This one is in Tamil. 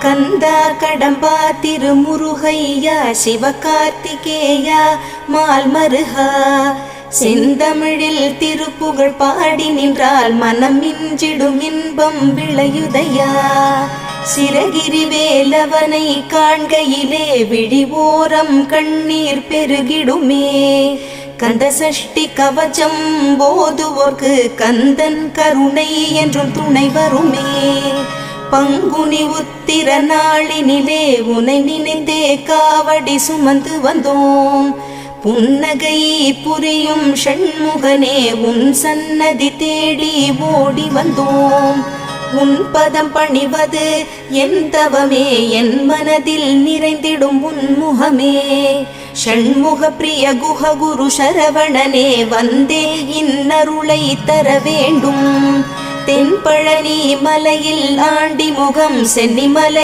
கந்தா கடம்பா திருமுருகையா சிவகார்த்திகேயா மால்மருகா செந்தமிழில் திருப்புகழ் பாடி நின்றால் மனம் மிஞ்சிடும் இன்பம் விளையுதையா. சிரகிரி வேலவனை காண்கையிலே விழி ஓரம் கண்ணீர் பெருகிடுமே. கந்த சஷ்டி கவச்சம் போதுவோர்க்கு கந்தன் கருணை என்றும் துணை வருமே. பங்குனி உத்திர நாளினிலே உனை நினைந்தே காவடி சுமந்து வந்தோம். புன்னகை புரியும் ஷண்முகனே உன் சன்னதி தேடி ஓடி வந்தோம். உன் பதம் பணிவது என் தவமே, என் மனதில் நிறைந்திடும் உன்முகமே. ஷண்முக பிரிய குஹ குரு சரவணனே வந்தே இன்னருளை தர வேண்டும். தென்பழனி மலையில் ஆண்டி முகம் சென்னிமலை